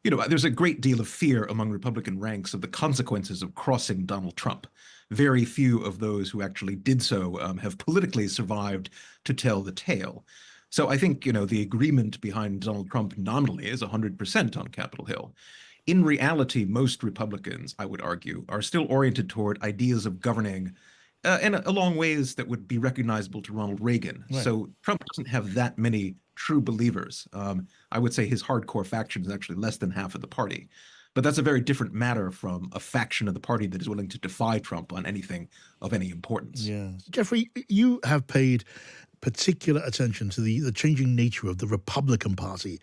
There's a great deal of fear among Republican ranks of the consequences of crossing Donald Trump. Very few of those who actually did so have politically survived to tell the tale. So I think, the agreement behind Donald Trump nominally is 100% on Capitol Hill. In reality, most Republicans, I would argue, are still oriented toward ideas of governing in along ways that would be recognizable to Ronald Reagan. Right. So Trump doesn't have that many true believers. I would say his hardcore faction is actually less than half of the party. But that's a very different matter from a faction of the party that is willing to defy Trump on anything of any importance. Yeah. Geoffrey, you have paid particular attention to the changing nature of the Republican Party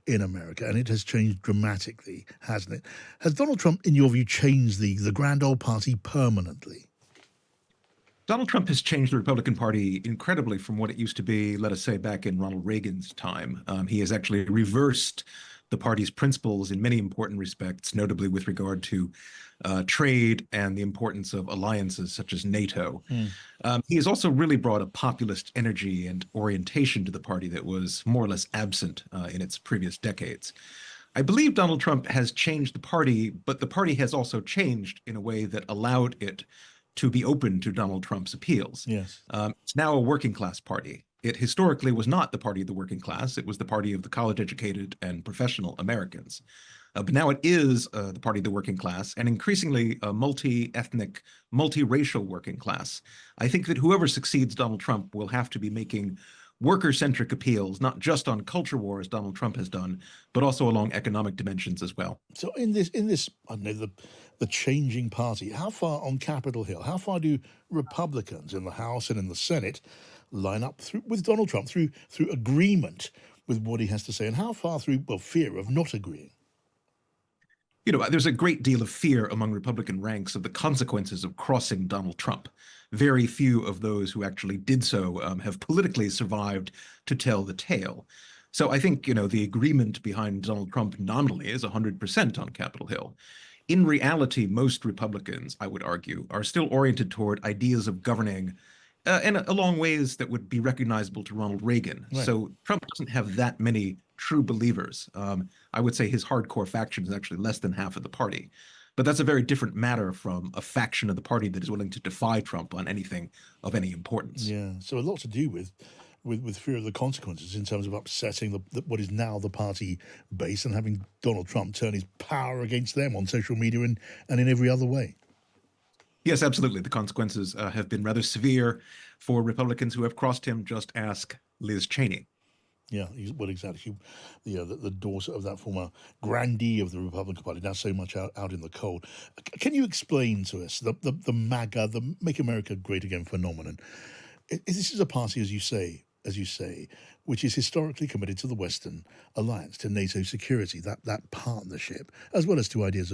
in America, and it has changed dramatically, hasn't it? Has Donald Trump, in your view, changed the grand old party permanently? Donald Trump has changed the Republican Party incredibly from what it used to be, let us say, back in Ronald Reagan's time. He has actually reversed the party's principles in many important respects, notably with regard to trade and the importance of alliances such as NATO. Hmm. He has also really brought a populist energy and orientation to the party that was more or less absent in its previous decades. I believe Donald Trump has changed the party, but the party has also changed in a way that allowed it to be open to Donald Trump's appeals. Yes. It's now a working class party. It historically was not the party of the working class. It was the party of the college educated and professional Americans. But now it is the party of the working class and increasingly a multi-ethnic, multiracial working class. I think that whoever succeeds Donald Trump will have to be making worker-centric appeals, not just on culture war as Donald Trump has done, but also along economic dimensions as well. So in this, I don't know, the changing party, how far on Capitol Hill, how far do Republicans in the House and in the Senate line up through with Donald Trump through agreement with what he has to say, and how far through, well, fear of not agreeing? There's a great deal of fear among Republican ranks of the consequences of crossing Donald Trump. Very few of those who actually did so have politically survived to tell the tale. So I think, the agreement behind Donald Trump nominally is 100% on Capitol Hill. In reality, most Republicans, I would argue, are still oriented toward ideas of governing in along ways that would be recognizable to Ronald Reagan. Right. So Trump doesn't have that many true believers. I would say his hardcore faction is actually less than half of the party. But that's a very different matter from a faction of the party that is willing to defy Trump on anything of any importance. Yeah. So a lot to do with fear of the consequences in terms of upsetting what is now the party base and having Donald Trump turn his power against them on social media and in every other way. Yes, absolutely. The consequences have been rather severe for Republicans who have crossed him. Just ask Liz Cheney. Yeah, well, exactly. The daughter of that former grandee of the Republican Party, now so much out in the cold. Can you explain to us the MAGA, the Make America Great Again phenomenon? This is a party, as you say, which is historically committed to the Western alliance, to NATO security, that partnership, as well as to ideas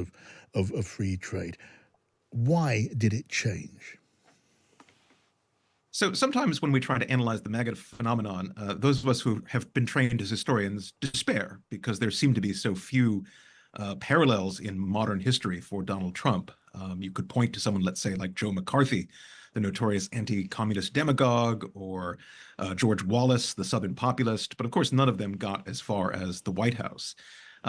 of free trade. Why did it change? So sometimes when we try to analyze the MAGA phenomenon, those of us who have been trained as historians despair because there seem to be so few parallels in modern history for Donald Trump. You could point to someone, let's say, like Joe McCarthy, the notorious anti-communist demagogue, or George Wallace, the Southern populist, but of course none of them got as far as the White House.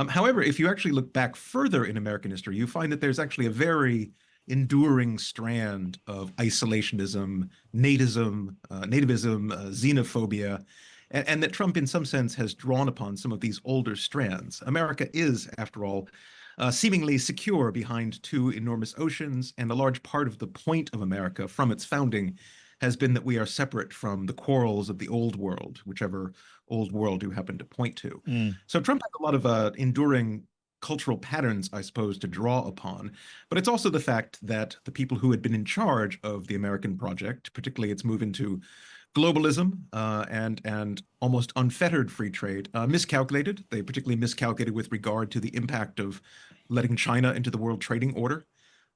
However, if you actually look back further in American history, you find that there's actually a very enduring strand of isolationism, nativism, xenophobia, and that Trump, in some sense, has drawn upon some of these older strands. America is, after all, seemingly secure behind two enormous oceans, and a large part of the point of America from its founding has been that we are separate from the quarrels of the old world, whichever old world you happen to point to. Mm. So Trump has a lot of enduring cultural patterns, I suppose, to draw upon. But it's also the fact that the people who had been in charge of the American project, particularly its move into globalism and almost unfettered free trade, miscalculated. They particularly miscalculated with regard to the impact of letting China into the World Trading Order.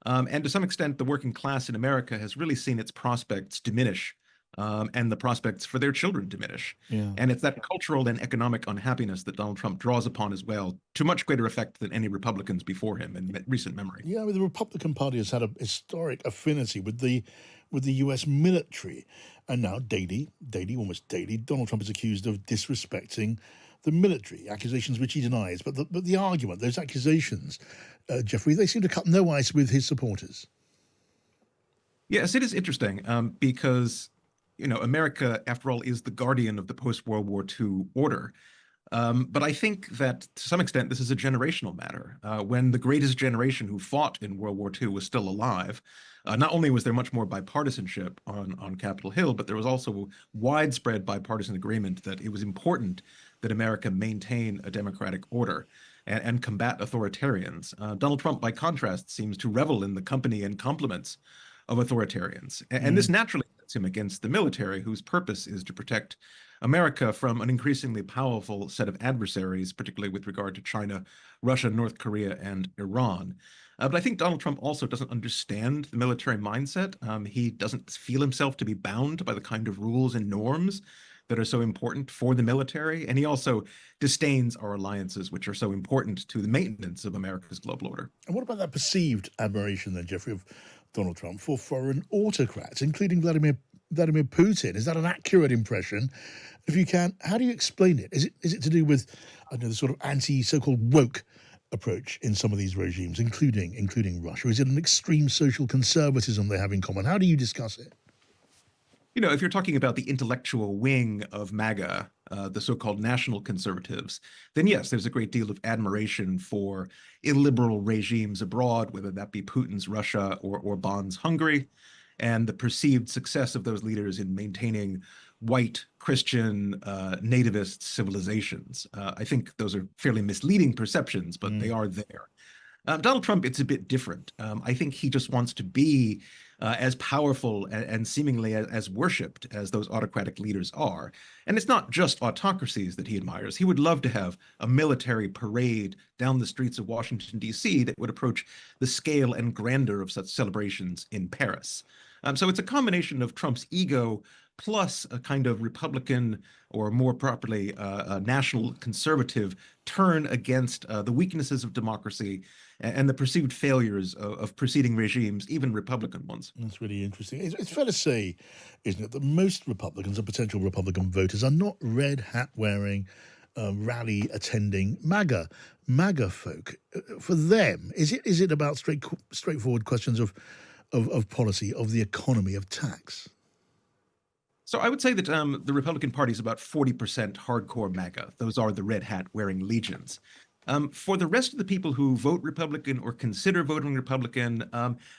And to some extent, the working class in America has really seen its prospects diminish and the prospects for their children diminish. Yeah. And it's that cultural and economic unhappiness that Donald Trump draws upon as well, to much greater effect than any Republicans before him in recent memory. Yeah, I mean, the Republican Party has had a historic affinity with the U.S. military, and now almost daily, Donald Trump is accused of disrespecting the military accusations which he denies, but the argument, those accusations, Geoffrey, they seem to cut no ice with his supporters. Yes, it is interesting because, America, after all, is the guardian of the post-World War II order. But I think that to some extent, this is a generational matter. When the greatest generation who fought in World War II was still alive, not only was there much more bipartisanship on Capitol Hill, but there was also widespread bipartisan agreement that it was important that America maintain a democratic order and combat authoritarians. Donald Trump, by contrast, seems to revel in the company and compliments of authoritarians. And this Mm. naturally sets him against the military, whose purpose is to protect America from an increasingly powerful set of adversaries, particularly with regard to China, Russia, North Korea, and Iran. But I think Donald Trump also doesn't understand the military mindset. He doesn't feel himself to be bound by the kind of rules and norms that are so important for the military. And he also disdains our alliances, which are so important to the maintenance of America's global order. And what about that perceived admiration then, Geoffrey, of Donald Trump for foreign autocrats, including Vladimir Putin? Is that an accurate impression? If you can, how do you explain it? Is it to do with, I don't know, the sort of anti so-called woke approach in some of these regimes, including Russia? Is it an extreme social conservatism they have in common? How do you discuss it? If you're talking about the intellectual wing of MAGA, the so-called national conservatives, then yes, there's a great deal of admiration for illiberal regimes abroad, whether that be Putin's Russia or Orban's Hungary, and the perceived success of those leaders in maintaining white Christian nativist civilizations. I think those are fairly misleading perceptions, but they Mm. are there. Donald Trump, it's a bit different. I think he just wants to be as powerful and seemingly as worshipped as those autocratic leaders are. And it's not just autocracies that he admires. He would love to have a military parade down the streets of Washington, D.C. that would approach the scale and grandeur of such celebrations in Paris. So it's a combination of Trump's ego plus a kind of Republican, or more properly, a national conservative turn against the weaknesses of democracy and the perceived failures of preceding regimes, even Republican ones. That's really interesting. It's fair to say, isn't it, that most Republicans and potential Republican voters are not red hat wearing, rally attending MAGA folk. For them, is it about straightforward questions of policy, of the economy, of tax? So I would say that the Republican Party is about 40% hardcore MAGA. Those are the red hat wearing legions. For the rest of the people who vote Republican or consider voting Republican,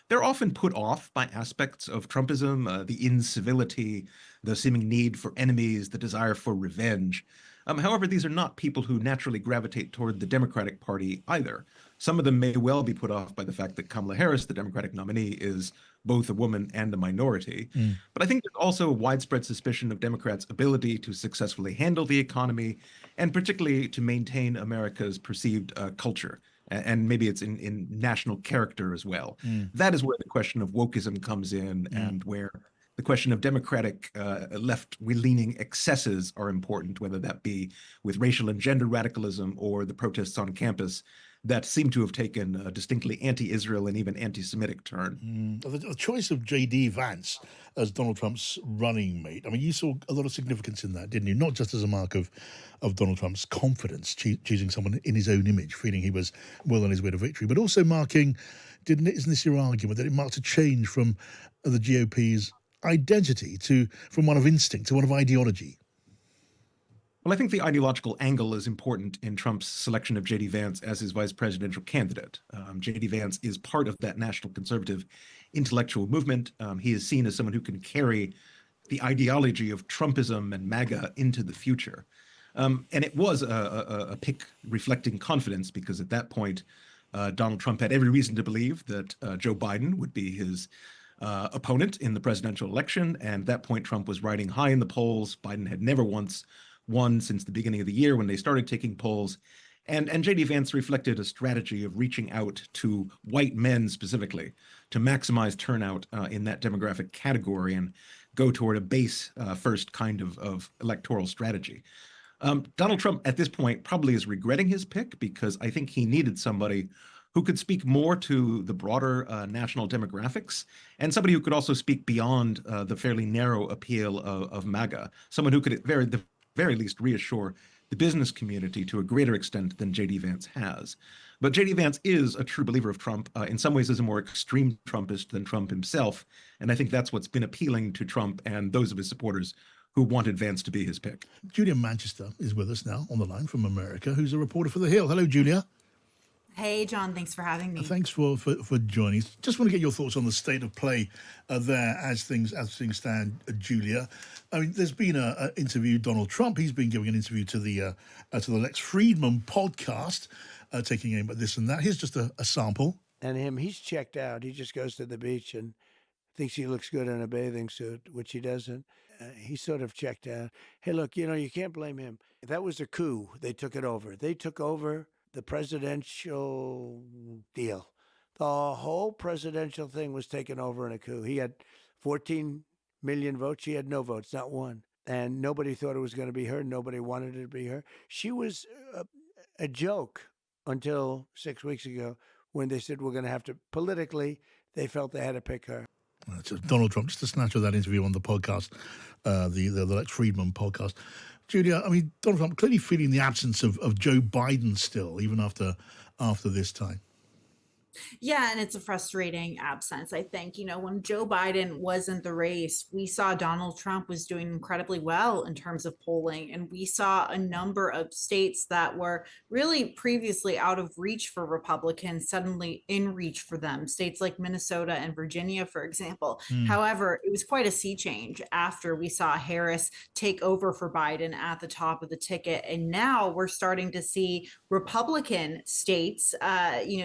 they're often put off by aspects of Trumpism, the incivility, the seeming need for enemies, the desire for revenge. However, these are not people who naturally gravitate toward the Democratic Party either. Some of them may well be put off by the fact that Kamala Harris, the Democratic nominee, is both a woman and a minority. Mm. But I think there's also a widespread suspicion of Democrats' ability to successfully handle the economy, and particularly to maintain America's perceived culture. And maybe it's in national character as well. Mm. That is where the question of wokeism comes in, and where the question of Democratic left-leaning excesses are important, whether that be with racial and gender radicalism or the protests on campus that seem to have taken a distinctly anti-Israel and even anti-Semitic turn. The choice of J.D. Vance as Donald Trump's running mate, I mean, you saw a lot of significance in that, didn't you? Not just as a mark of Donald Trump's confidence, choosing someone in his own image, feeling he was well on his way to victory, but also marking, isn't this your argument, that it marked a change from the GOP's identity from one of instinct to one of ideology? Well, I think the ideological angle is important in Trump's selection of J.D. Vance as his vice presidential candidate. J.D. Vance is part of that national conservative intellectual movement. He is seen as someone who can carry the ideology of Trumpism and MAGA into the future. And it was a pick reflecting confidence, because at that point, Donald Trump had every reason to believe that Joe Biden would be his opponent in the presidential election. And at that point, Trump was riding high in the polls. Biden had never once won since the beginning of the year when they started taking polls. And J.D. Vance reflected a strategy of reaching out to white men specifically to maximize turnout in that demographic category and go toward a base first kind of electoral strategy. Donald Trump at this point probably is regretting his pick, because I think he needed somebody who could speak more to the broader national demographics, and somebody who could also speak beyond the fairly narrow appeal of MAGA, someone who could at the very least reassure the business community to a greater extent than J.D. Vance has. But J.D. Vance is a true believer of Trump, in some ways is a more extreme Trumpist than Trump himself. And I think that's what's been appealing to Trump and those of his supporters who wanted Vance to be his pick. Julia Manchester is with us now on the line from America, who's a reporter for The Hill. Hello, Julia. Hey, John, thanks for having me. Thanks for joining us. Just want to get your thoughts on the state of play there as things stand, Julia. I mean, there's been an interview. Donald Trump, he's been giving an interview to the Lex Friedman podcast, taking aim at this and that. Here's just a sample. And he's checked out. He just goes to the beach and thinks he looks good in a bathing suit, which he doesn't. He's sort of checked out. Hey, look, you can't blame him. That was a coup. They took it over. They took over the presidential deal. The whole presidential thing was taken over in a coup. He had 14 million votes. She had no votes, not one. And nobody thought it was going to be her. Nobody wanted it to be her. She was a joke until 6 weeks ago when they said we're going to have to, politically, they felt they had to pick her. That's Donald Trump, just a snatch of that interview on the podcast, the Lex Friedman podcast. Julia, I mean, Donald Trump clearly feeling the absence of Joe Biden still, even after this time. Yeah, and it's a frustrating absence. I think, when Joe Biden was in the race, we saw Donald Trump was doing incredibly well in terms of polling. And we saw a number of states that were really previously out of reach for Republicans suddenly in reach for them. States like Minnesota and Virginia, for example. However, it was quite a sea change after we saw Harris take over for Biden at the top of the ticket. And now we're starting to see Republican states,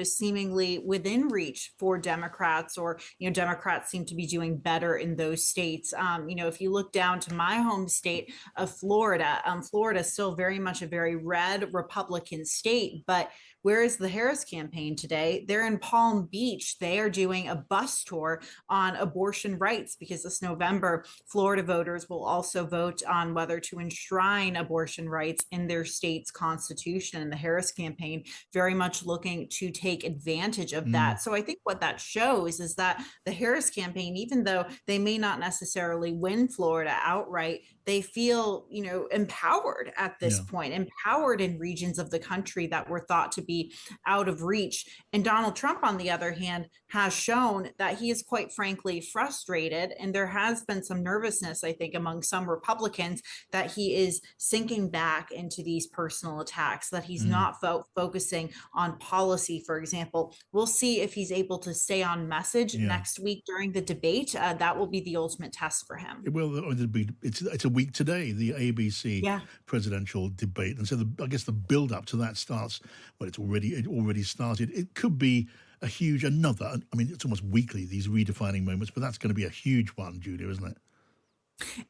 seemingly within reach for Democrats, or Democrats seem to be doing better in those states. If you look down to my home state of Florida, Florida is still very much a very red Republican state, but where is the Harris campaign today? They're in Palm Beach. They are doing a bus tour on abortion rights because this November, Florida voters will also vote on whether to enshrine abortion rights in their state's constitution. And the Harris campaign very much looking to take advantage of that. So I think what that shows is that the Harris campaign, even though they may not necessarily win Florida outright, they feel, empowered at this point, empowered in regions of the country that were thought to be out of reach. And Donald Trump, on the other hand, has shown that he is quite frankly frustrated. And there has been some nervousness, I think, among some Republicans that he is sinking back into these personal attacks, that he's not focusing on policy, for example. We'll see if he's able to stay on message next week during the debate. That will be the ultimate test for him. It will. It's a week today, the ABC presidential debate, and so I guess the build up to that starts. Well, it already started. It could be a huge another. I mean, it's almost weekly, these redefining moments, but that's going to be a huge one, Julia, isn't it?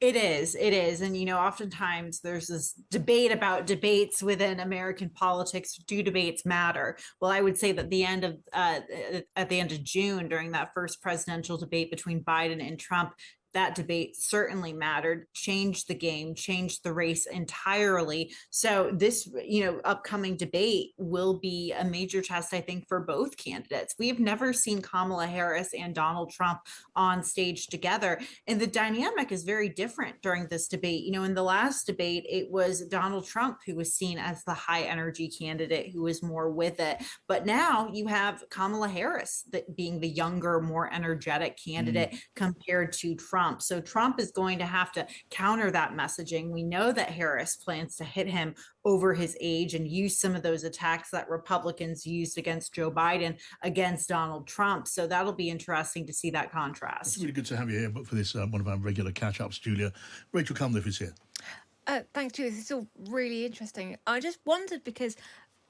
It is. And, oftentimes there's this debate about debates within American politics. Do debates matter? Well, I would say that at the end of June, during that first presidential debate between Biden and Trump, that debate certainly mattered, changed the game, changed the race entirely. So this, upcoming debate will be a major test, I think, for both candidates. We have never seen Kamala Harris and Donald Trump on stage together. And the dynamic is very different during this debate. In the last debate, it was Donald Trump who was seen as the high energy candidate who was more with it. But now you have Kamala Harris being the younger, more energetic candidate compared to Trump. So Trump is going to have to counter that messaging. We know that Harris plans to hit him over his age and use some of those attacks that Republicans used against Joe Biden against Donald Trump. So that'll be interesting to see that contrast. It's really good to have you here, but for this one of our regular catch-ups, Julia. Rachel Cunliffe is here. Thanks, Julia. This is all really interesting. I just wondered because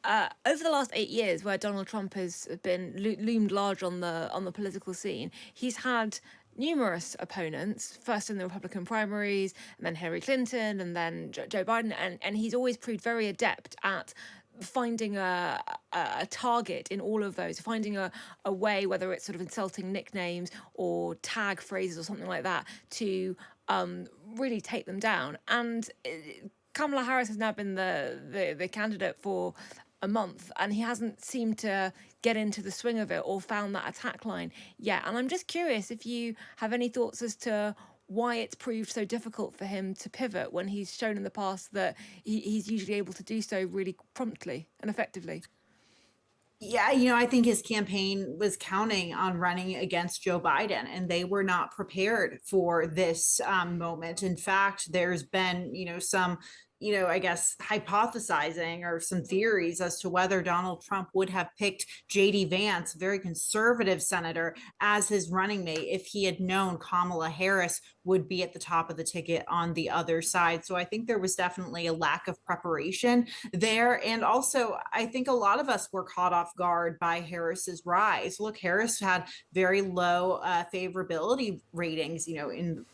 over the last 8 years, where Donald Trump has been loomed large on the political scene, he's had numerous opponents, first in the Republican primaries, and then Hillary Clinton, and then Joe Biden, and he's always proved very adept at finding a target in all of those, finding a way, whether it's sort of insulting nicknames or tag phrases or something like that, to really take them down. And Kamala Harris has now been the candidate for a month, and he hasn't seemed to get into the swing of it or found that attack line yet. And I'm just curious if you have any thoughts as to why it's proved so difficult for him to pivot when he's shown in the past that he's usually able to do so really promptly and effectively. Yeah, I think his campaign was counting on running against Joe Biden, and they were not prepared for this moment. In fact, there's been, some, I guess, hypothesizing or some theories as to whether Donald Trump would have picked J.D. Vance, a very conservative senator, as his running mate if he had known Kamala Harris would be at the top of the ticket on the other side. So I think there was definitely a lack of preparation there. And also, I think a lot of us were caught off guard by Harris's rise. Look, Harris had very low favorability ratings, in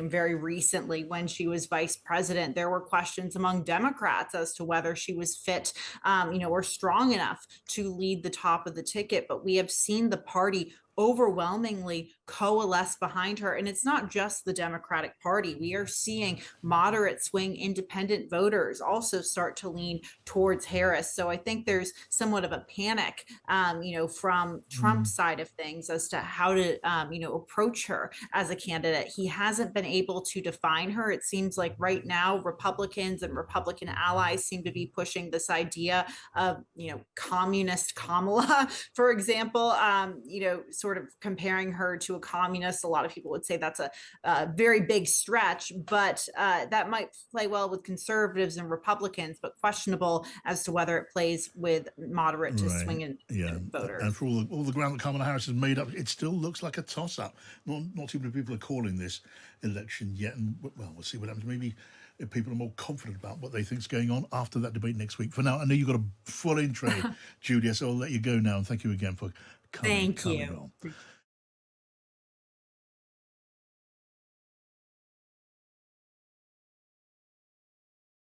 very recently when she was vice president. There were questions among Democrats as to whether she was fit, or strong enough to lead the top of the ticket. But we have seen the party overwhelmingly coalesce behind her. And it's not just the Democratic Party. We are seeing moderate swing independent voters also start to lean towards Harris. So I think there's somewhat of a panic, from Trump's side of things as to how to, approach her as a candidate. He hasn't been able to define her. It seems like right now, Republicans and Republican allies seem to be pushing this idea of, communist Kamala, for example, sort of comparing her to a communist. A lot of people would say that's a very big stretch, but that might play well with conservatives and Republicans, but questionable as to whether it plays with moderate to swing and voters. And for all the ground that Kamala Harris has made up, it still looks like a toss-up. Not too many people are calling this election yet, and well, we'll see what happens. Maybe if people are more confident about what they think is going on after that debate next week. For now, I know you've got a full intro, Julia, so I'll let you go now, and thank you again for coming Thank you. on.